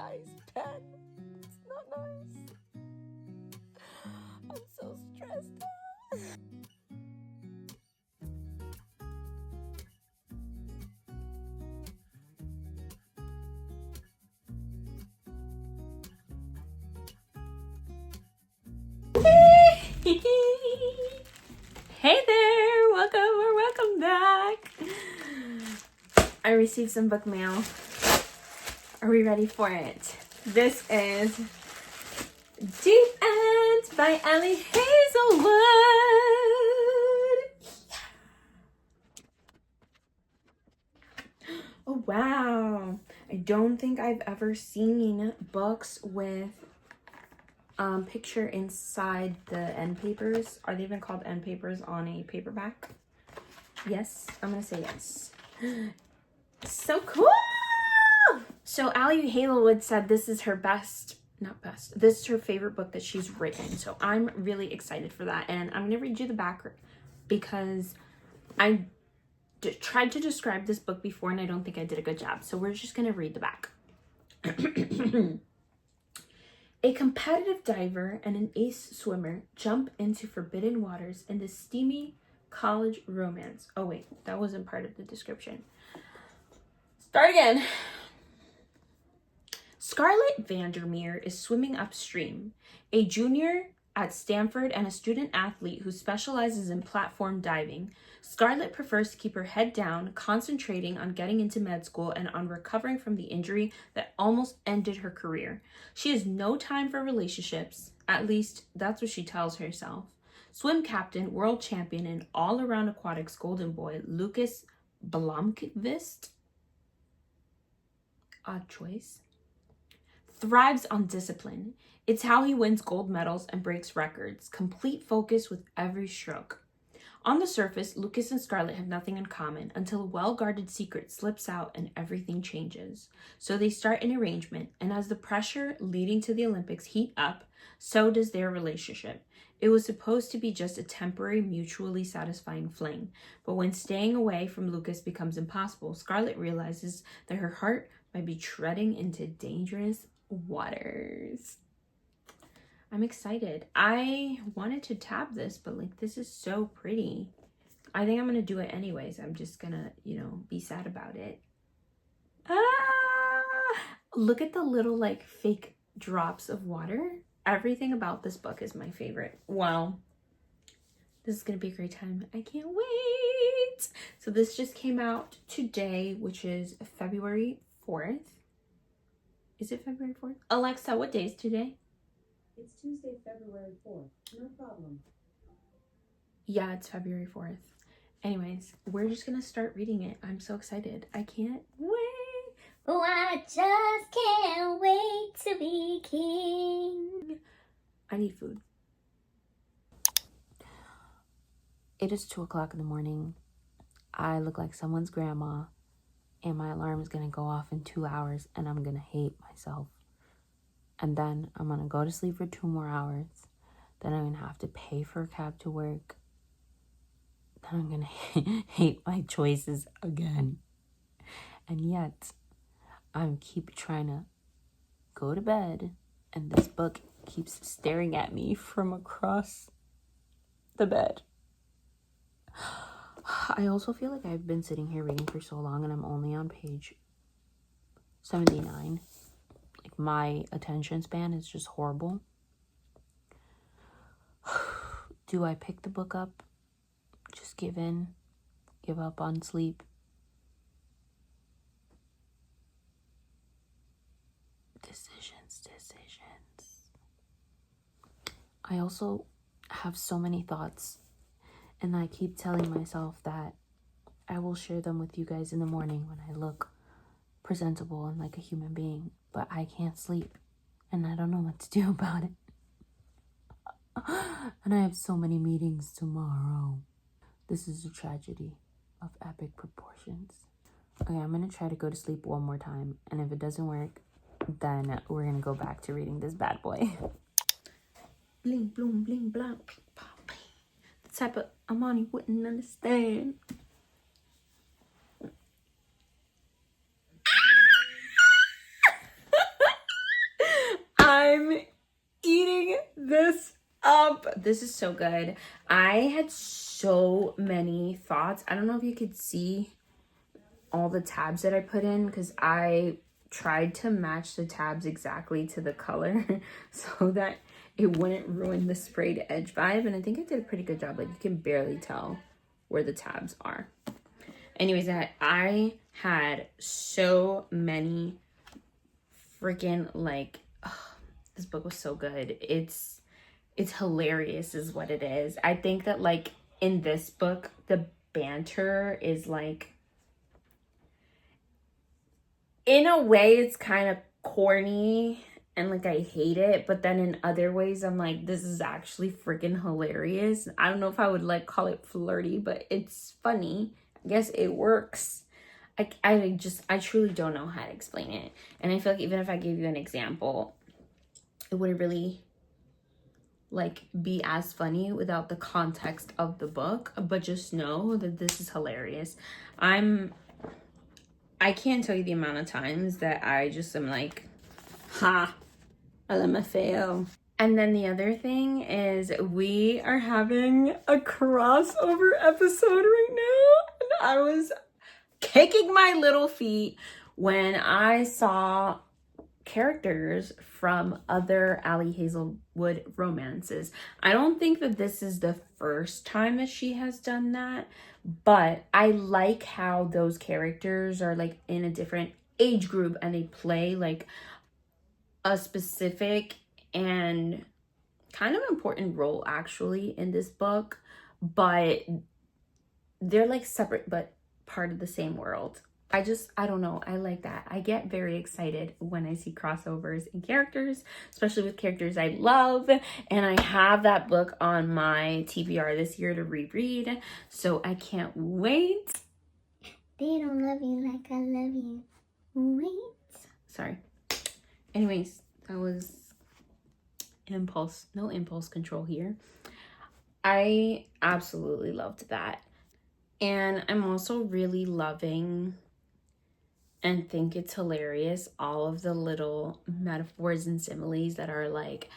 nice pen. It's not nice. I'm so stressed out. Hey there, welcome back. I received some book mail. Are we ready for it? This is Deep End by Hazelwood. Oh wow. I don't think I've ever seen books with picture inside the end papers. Are they even called end papers on a paperback? Yes, I'm gonna say yes. So cool! So Hazelwood said this is her this is her favorite book that she's written. So I'm really excited for that. And I'm gonna read you the back because I tried to describe this book before and I don't think I did a good job. So we're just gonna read the back. A competitive diver and an ace swimmer jump into forbidden waters in this steamy college romance. Oh wait, that wasn't part of the description. Start again. Scarlett Vandermeer is swimming upstream, a junior at Stanford and a student athlete who specializes in platform diving. Scarlett prefers to keep her head down, concentrating on getting into med school and on recovering from the injury that almost ended her career. She has no time for relationships, at least that's what she tells herself. Swim captain, world champion, and all-around aquatics golden boy Lucas Blomqvist, odd choice, thrives on discipline. It's how he wins gold medals and breaks records. Complete focus with every stroke. On the surface, Lucas and Scarlett have nothing in common until a well-guarded secret slips out and everything changes. So they start an arrangement, and as the pressure leading to the Olympics heat up, so does their relationship. It was supposed to be just a temporary, mutually satisfying fling, but when staying away from Lucas becomes impossible, Scarlett realizes that her heart might be treading into dangerous waters. I'm excited. I wanted to tab this, but like this is so pretty. I think I'm gonna do it anyways. I'm just gonna, be sad about it. Look at the little like fake drops of water. Everything about this book is my favorite. Wow. This is gonna be a great time. I can't wait. So this just came out today, which is February 4th. Is it February 4th? Alexa, what day is today? It's Tuesday, February 4th. No problem. Yeah, it's February 4th. Anyways, we're just gonna start reading it. I'm so excited. I can't wait. Oh, I just can't wait to be king. I need food. It is 2 o'clock in the morning. I look like someone's grandma, and my alarm is gonna go off in 2 hours, and I'm gonna hate myself. And then I'm gonna go to sleep for 2 more hours. Then I'm gonna have to pay for a cab to work. Then I'm gonna hate my choices again. And yet, I keep trying to go to bed, and this book keeps staring at me from across the bed. I also feel like I've been sitting here reading for so long, and I'm only on page 79. Like, my attention span is just horrible. Do I pick the book up? Just give up on sleep? Decisions. I also have so many thoughts, and I keep telling myself that I will share them with you guys in the morning when I look presentable and like a human being, but I can't sleep and I don't know what to do about it. And I have so many meetings tomorrow. This is a tragedy of epic proportions. Okay, I'm gonna try to go to sleep one more time, and if it doesn't work, then we're gonna go back to reading this bad boy. Bling, bloom, bling, blang, bling, bong, bling. The type of Amani wouldn't understand. up. This is so good. I had so many thoughts. I don't know if you could see all the tabs that I put in because I tried to match the tabs exactly to the color so that it wouldn't ruin the sprayed edge vibe. And I think I did a pretty good job. Like, you can barely tell where the tabs are. Anyways, I had so many freaking, like, this book was so good. It's hilarious is what it is. I think that, like, in this book, the banter is, like, in a way, it's kind of corny and, like, I hate it. But then in other ways, I'm like, this is actually freaking hilarious. I don't know if I would, like, call it flirty, but it's funny. I guess it works. I truly don't know how to explain it. And I feel like even if I gave you an example, it wouldn't really, like, be as funny without the context of the book. But just know that this is hilarious. I can't tell you the amount of times that I just am like, ha, LMFAO. And then the other thing is we are having a crossover episode right now. And I was kicking my little feet when I saw characters from other Ali Hazelwood romances. I don't think that this is the first time that she has done that, but I like how those characters are, like, in a different age group and they play, like, a specific and kind of important role actually in this book, but they're, like, separate but part of the same world. I don't know. I like that. I get very excited when I see crossovers in characters, especially with characters I love. And I have that book on my TBR this year to reread. So I can't wait. They don't love you like I love you. Wait. Sorry. Anyways, that was impulse. No impulse control here. I absolutely loved that. And I'm also really loving and think it's hilarious all of the little metaphors and similes that are, like,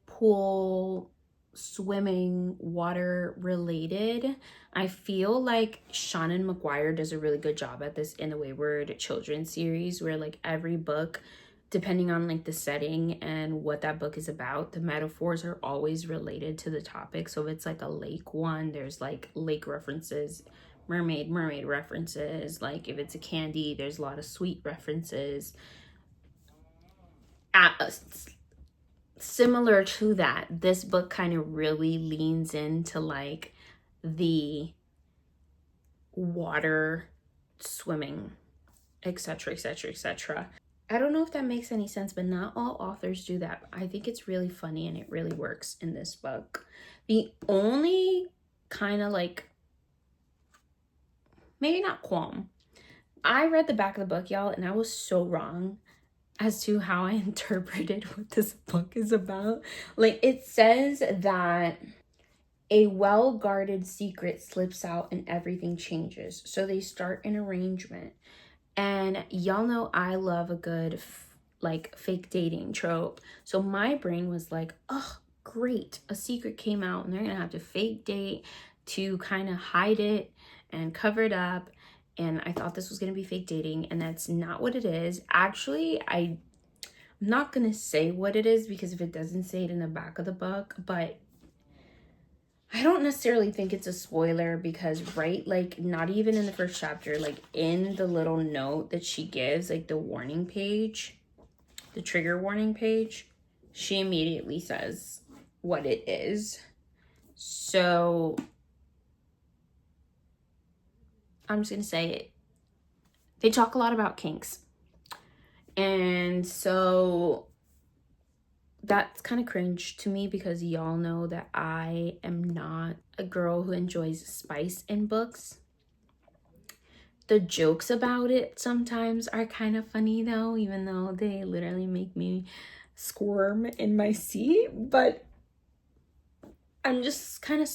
pool, swimming, water related. I feel like Shannon McGuire does a really good job at this in the Wayward Children's series, where, like, every book, depending on, like, the setting and what that book is about, the metaphors are always related to the topic. So if it's, like, a lake one, there's, like, lake references, mermaid references. Like, if it's a candy, there's a lot of sweet references. Similar to that, this book kind of really leans into, like, the water, swimming, etc, etc, etc. I don't know if that makes any sense, but not all authors do that. I think it's really funny and it really works in this book. The only kind of, like, maybe not qualm. I read the back of the book, y'all, and I was so wrong as to how I interpreted what this book is about. Like, it says that a well-guarded secret slips out and everything changes. So they start an arrangement. And y'all know I love a good, like, fake dating trope. So my brain was like, oh, great. A secret came out and they're going to have to fake date to kind of hide it and cover it up. And I thought this was going to be fake dating, and that's not what it is. Actually, I'm not going to say what it is because if it doesn't say it in the back of the book, but I don't necessarily think it's a spoiler because, right, like, not even in the first chapter, like, in the little note that she gives, like, the warning page, the trigger warning page, she immediately says what it is. So I'm just gonna say it. They talk a lot about kinks. And so that's kind of cringe to me because y'all know that I am not a girl who enjoys spice in books. The jokes about it sometimes are kind of funny though, even though they literally make me squirm in my seat. But I'm just kind of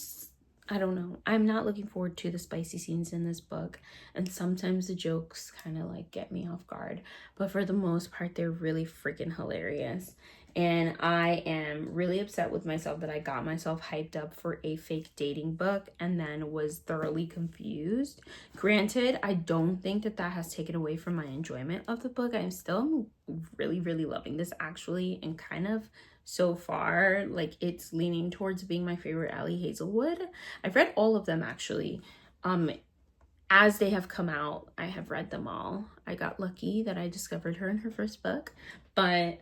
I don't know. I'm not looking forward to the spicy scenes in this book. And sometimes the jokes kind of like get me off guard. But for the most part, they're really freaking hilarious. And I am really upset with myself that I got myself hyped up for a fake dating book and then was thoroughly confused. Granted, I don't think that that has taken away from my enjoyment of the book. I'm still really, really loving this actually, and kind of so far, like, it's leaning towards being my favorite Ali Hazelwood. I've read all of them actually. As they have come out, I have read them all. I got lucky that I discovered her in her first book. But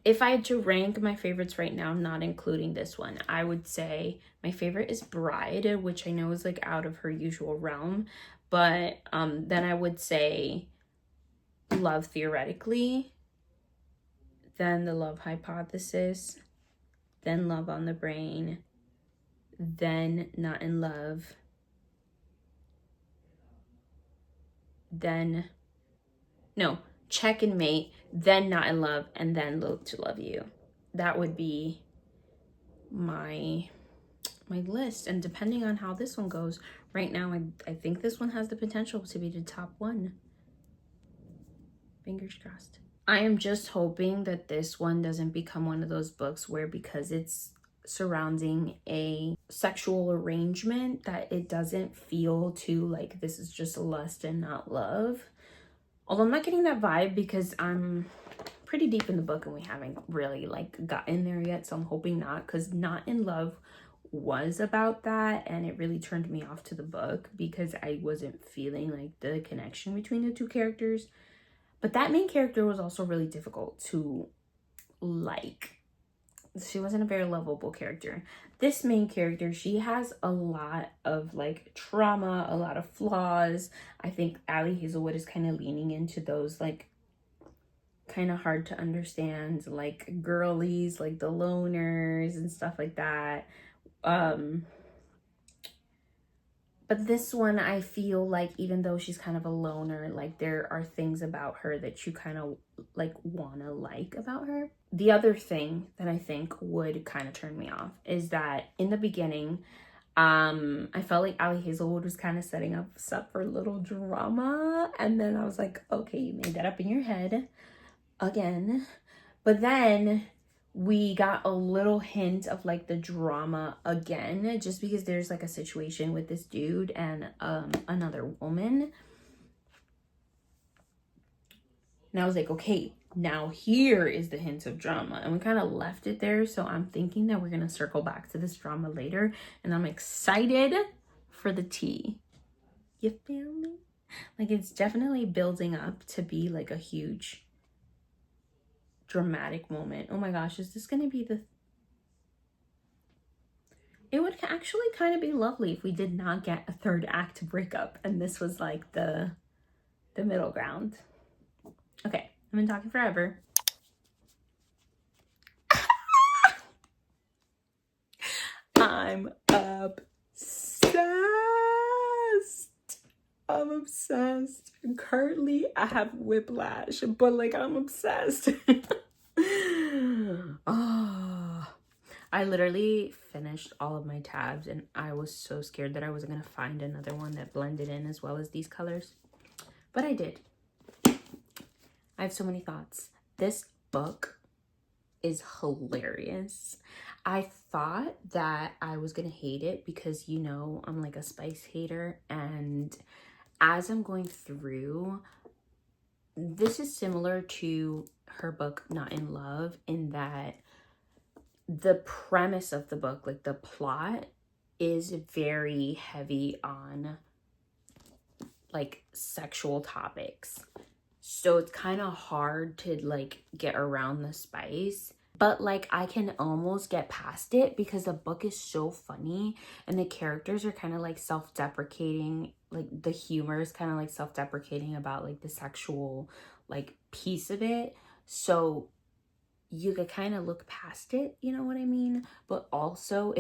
if I had to rank my favorites right now, not including this one, I would say my favorite is Bride, which I know is like out of her usual realm. But then I would say Love Theoretically, then The Love Hypothesis, then Love on the Brain, then Not in Love, then Check and Mate, then Not in Love, and then Loath to Love You. That would be my list. And depending on how this one goes, right now I think this one has the potential to be the top one. Fingers crossed. I am just hoping that this one doesn't become one of those books where, because it's surrounding a sexual arrangement, that it doesn't feel too like this is just lust and not love. Although I'm not getting that vibe because I'm pretty deep in the book and we haven't really like gotten there yet, so I'm hoping not, because Not in Love was about that and it really turned me off to the book because I wasn't feeling like the connection between the two characters. But that main character was also really difficult to like. She wasn't a very lovable character. This main character, she has a lot of like trauma, a lot of flaws. I think Ali Hazelwood is kind of leaning into those like kind of hard to understand like girlies, like the loners and stuff like that. But this one, I feel like even though she's kind of a loner, like there are things about her that you kind of like want to like about her. The other thing that I think would kind of turn me off is that in the beginning, I felt like Ali Hazelwood was kind of setting us up for a little drama. And then I was like, okay, you made that up in your head again. But then we got a little hint of like the drama again, just because there's like a situation with this dude and another woman. And I was like, okay, now here is the hint of drama. And we kind of left it there. So I'm thinking that we're going to circle back to this drama later. And I'm excited for the tea. You feel me? Like, it's definitely building up to be like a huge dramatic moment. Oh my gosh, is this gonna be the... It would actually kind of be lovely if we did not get a third act breakup and this was like the middle ground. Okay, I've been talking forever. I'm obsessed. I'm obsessed. Currently, I have whiplash, but like I'm obsessed. Oh, I literally finished all of my tabs and I was so scared that I wasn't gonna find another one that blended in as well as these colors, but I did. I have so many thoughts. This book is hilarious. I thought that I was gonna hate it because, you know, I'm like a spice hater, and as I'm going through, this is similar to her book Not in Love in that the premise of the book, like the plot, is very heavy on like sexual topics. So it's kind of hard to like get around the spice. But like I can almost get past it because the book is so funny and the characters are kind of like self-deprecating. Like the humor is kind of like self-deprecating about like the sexual like piece of it. So you could kind of look past it, you know what I mean? But also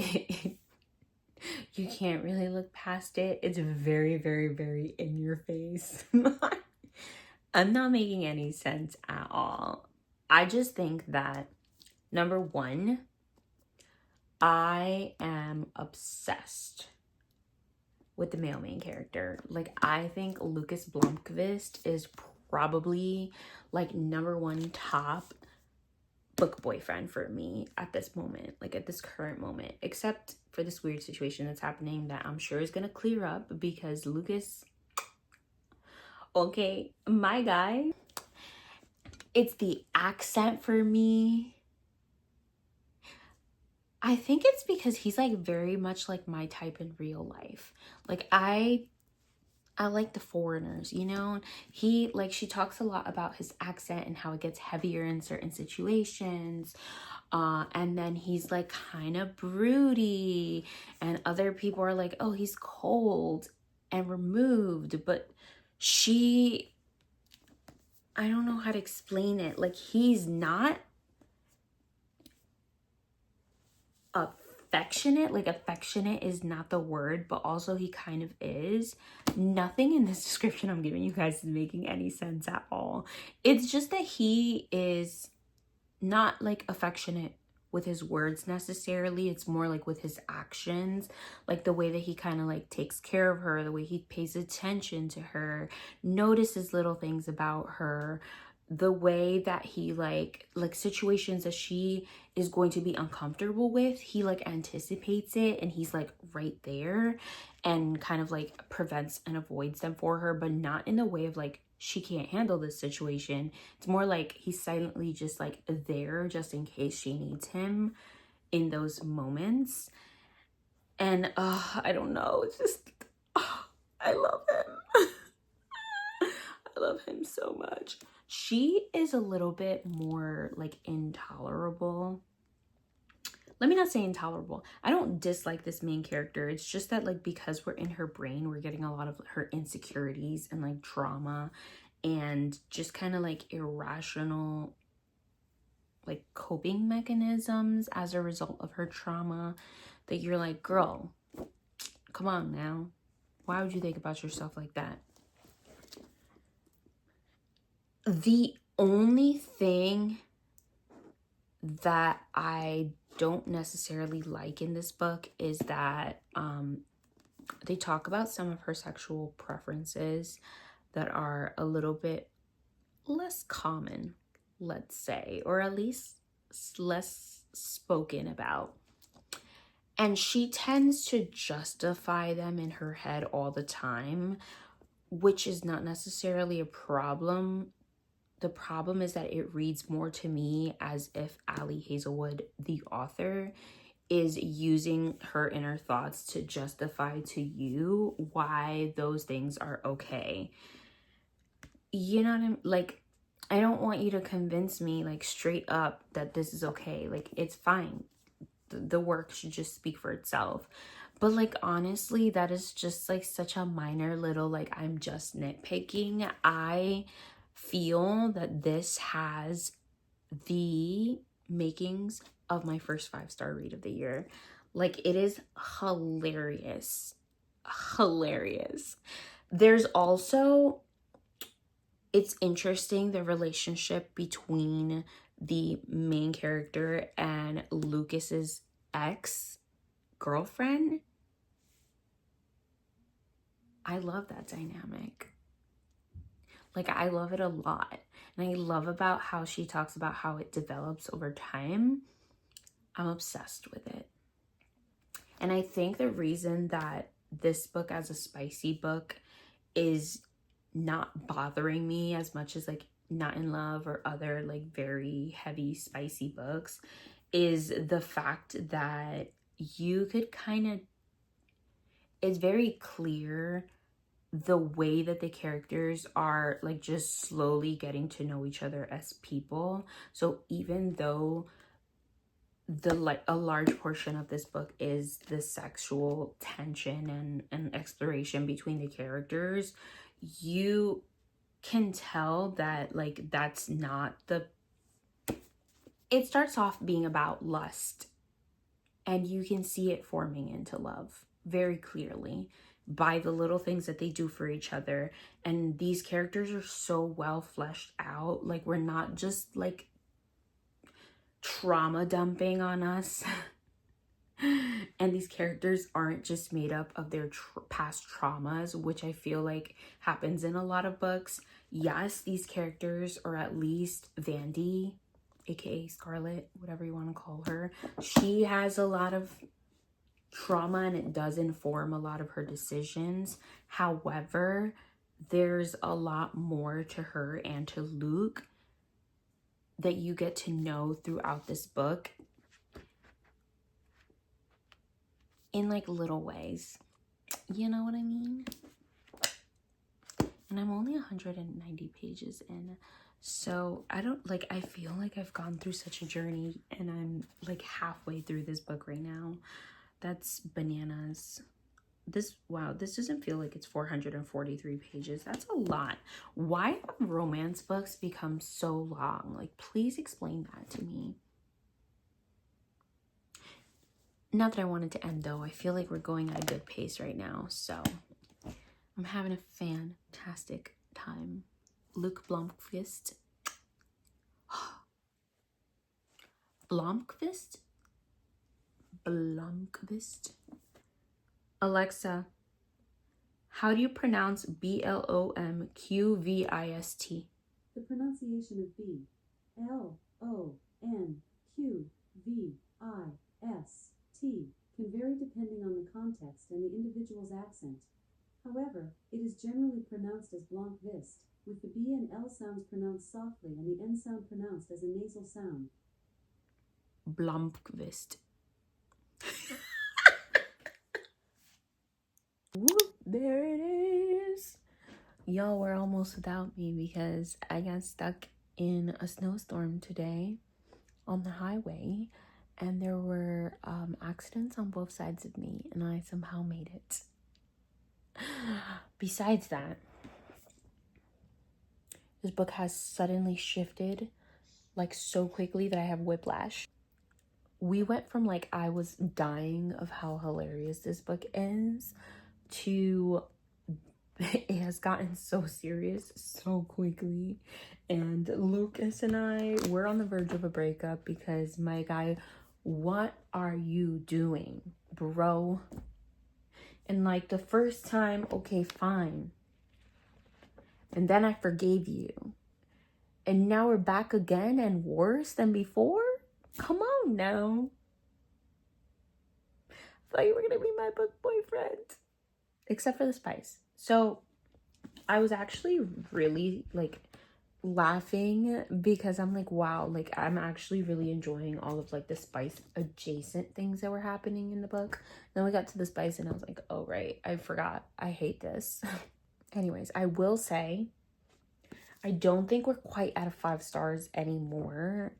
you can't really look past it. It's very, very, very in your face. I'm not making any sense at all. I just think that, number one, I am obsessed with the male main character. Like, I think Lucas Blomkvist is probably like #1 top book boyfriend for me at this moment, like at this current moment, except for this weird situation that's happening that I'm sure is gonna clear up because Lucas, okay, my guy. It's the accent for me. I think it's because he's like very much like my type in real life. Like I like the foreigners, you know? He, like, she talks a lot about his accent and how it gets heavier in certain situations. And then he's like kind of broody, and other people are like, oh, he's cold and removed. But she, I don't know how to explain it. Like, he's not affectionate. Like, affectionate is not the word, but also he kind of is. Nothing in this description I'm giving you guys is making any sense at all. It's just that he is not like affectionate with his words necessarily. It's more like with his actions, like the way that he kind of like takes care of her, the way he pays attention to her, notices little things about her, the way that he like situations that she is going to be uncomfortable with, he like anticipates it and he's like right there and kind of like prevents and avoids them for her, but not in the way of like she can't handle this situation. It's more like he's silently just like there just in case she needs him in those moments. And I don't know, it's just I love him. I love him so much. She is a little bit more like intolerable. Let me not say intolerable. I don't dislike this main character. It's just that like because we're in her brain, we're getting a lot of her insecurities and like trauma and just kind of like irrational like coping mechanisms as a result of her trauma that you're like, girl, come on now. Why would you think about yourself like that? The only thing that I don't necessarily like in this book is that they talk about some of her sexual preferences that are a little bit less common, let's say, or at least less spoken about. And she tends to justify them in her head all the time, which is not necessarily a problem. The problem is that it reads more to me as if Ali Hazelwood, the author, is using her inner thoughts to justify to you why those things are okay. You know what I'm like? I don't want you to convince me like straight up that this is okay. Like, it's fine. The work should just speak for itself. But like, honestly, that is just like such a minor little like I'm just nitpicking. I feel that this has the makings of my first 5-star read of the year. Like, it is hilarious. There's also, it's interesting, the relationship between the main character and Lucas's ex-girlfriend. I love that dynamic. Like, I love it a lot. And I love about how she talks about how it develops over time. I'm obsessed with it. And I think the reason that this book as a spicy book is not bothering me as much as like Not in Love or other like very heavy spicy books is the fact that you could kind of, it's very clear the way that the characters are like just slowly getting to know each other as people. So even though a large portion of this book is the sexual tension and exploration between the characters, you can tell that like that's not the, it starts off being about lust and you can see it forming into love very clearly by the little things that they do for each other. And these characters are so well fleshed out. Like, we're not just like trauma dumping on us. And these characters aren't just made up of their past traumas, which I feel like happens in a lot of books. Yes, these characters, or at least Vandy, aka Scarlet, whatever you want to call her, she has a lot of trauma and it does inform a lot of her decisions. However, there's a lot more to her and to Luke that you get to know throughout this book in like little ways. You know what I mean? And I'm only 190 pages in. So I feel like I've gone through such a journey and I'm like halfway through this book right now. That's bananas. This doesn't feel like it's 443 pages. That's a lot. Why have romance books become so long? Like, please explain that to me. Not that I wanted to end though. I feel like we're going at a good pace right now. So I'm having a fantastic time. Luke Blomqvist. Blomqvist? Alexa, how do you pronounce Blomqvist? The pronunciation of B, L-O-N-Q-V-I-S-T, can vary depending on the context and the individual's accent. However, it is generally pronounced as Blomqvist, with the B and L sounds pronounced softly and the N sound pronounced as a nasal sound. Blomqvist. Whoop, there it is. Y'all were almost without me because I got stuck in a snowstorm today on the highway and there were accidents on both sides of me and I somehow made it. Besides that, this book has suddenly shifted like so quickly that I have whiplash. We went from like I was dying of how hilarious this book is to it has gotten so serious so quickly. And Lucas and I, we're on the verge of a breakup because my guy, what are you doing, bro? And like the first time, okay, fine. And then I forgave you. And now we're back again and worse than before? Come on now. I thought you were gonna be my book boyfriend. Except for the spice. So I was actually really like laughing because I'm like, wow, like I'm actually really enjoying all of like the spice adjacent things that were happening in the book. Then we got to the spice and I was like, oh right, I forgot. I hate this. Anyways, I will say I don't think we're quite at a 5 stars anymore.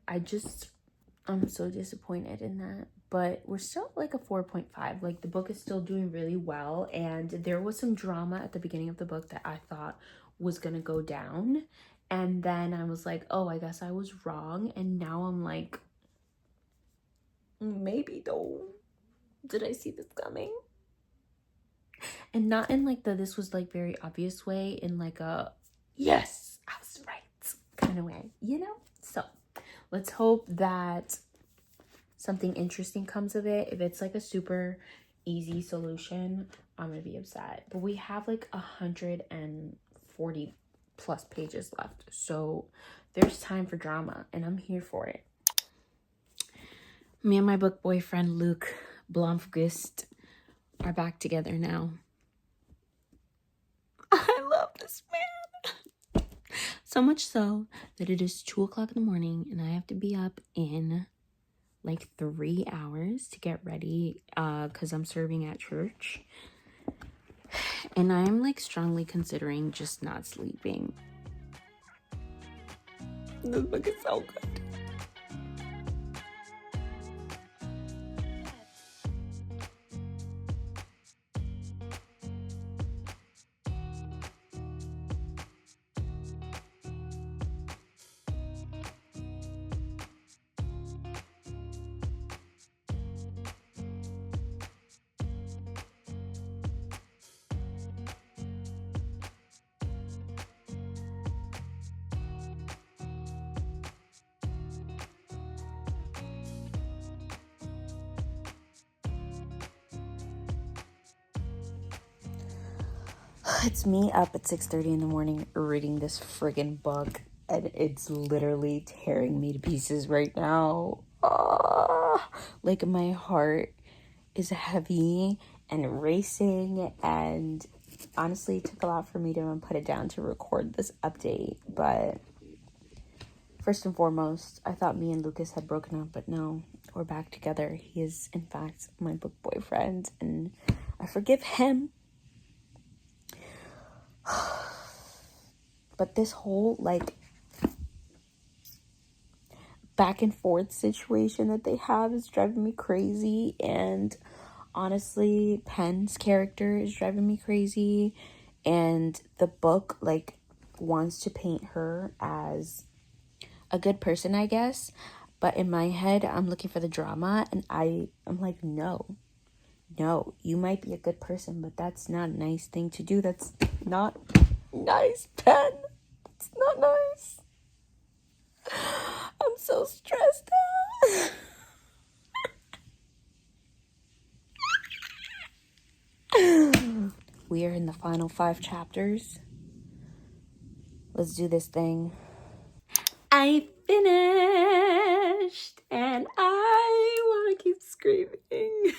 I'm so disappointed in that. But we're still like a 4.5. Like the book is still doing really well. And there was some drama at the beginning of the book that I thought was gonna go down. And then I was like, oh, I guess I was wrong. And now I'm like, maybe though. Did I see this coming? And not in like this was like very obvious way, in like a yes, I was right kind of way, you know? So let's hope that something interesting comes of it. If it's like a super easy solution, I'm gonna be upset. But we have like 140 plus pages left, so there's time for drama and I'm here for it. Me and my book boyfriend Luke Blomqvist are back together now. I love this man. So much so that it is 2 o'clock in the morning and I have to be up in like 3 hours to get ready because I'm serving at church. And I'm like strongly considering just not sleeping. This book is so good. It's me up at 6:30 in the morning reading this friggin' book, and it's literally tearing me to pieces right now. Like my heart is heavy and racing, and honestly it took a lot for me to put it down to record this update. But first and foremost, I thought me and Lucas had broken up, but no, we're back together. He is in fact my book boyfriend, and I forgive him. But this whole like back and forth situation that they have is driving me crazy, and honestly Penn's character is driving me crazy, and the book like wants to paint her as a good person, I guess, but in my head I'm looking for the drama, and I'm like, no, you might be a good person, but that's not a nice thing to do. That's not nice, Penn. It's not nice. I'm so stressed out. We are in the final 5 chapters. Let's do this thing. I finished, and I want to keep screaming.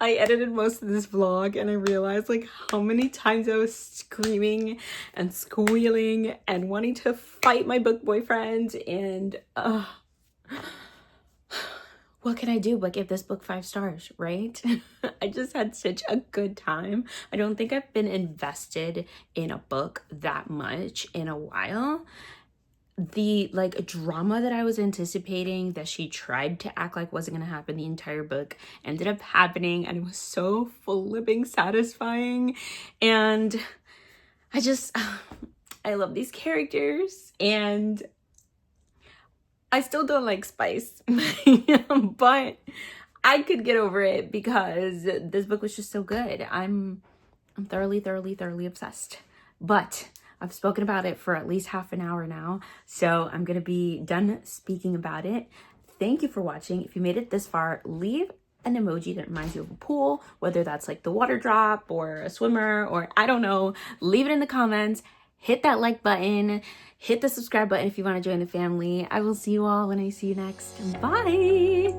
I edited most of this vlog, and I realized like how many times I was screaming and squealing and wanting to fight my book boyfriend, and what can I do but give this book 5 stars, right? I just had such a good time. I don't think I've been invested in a book that much in a while. The like drama that I was anticipating that she tried to act like wasn't gonna happen the entire book ended up happening, and it was so flipping satisfying. And I love these characters, and I still don't like Spice, but I could get over it because this book was just so good. I'm thoroughly obsessed. But I've spoken about it for at least half an hour now, so I'm gonna be done speaking about it. Thank you for watching. If you made it this far, leave an emoji that reminds you of a pool, whether that's like the water drop or a swimmer, or I don't know. Leave it in the comments. Hit that like button. Hit the subscribe button if you want to join the family. I will see you all when I see you next. Bye!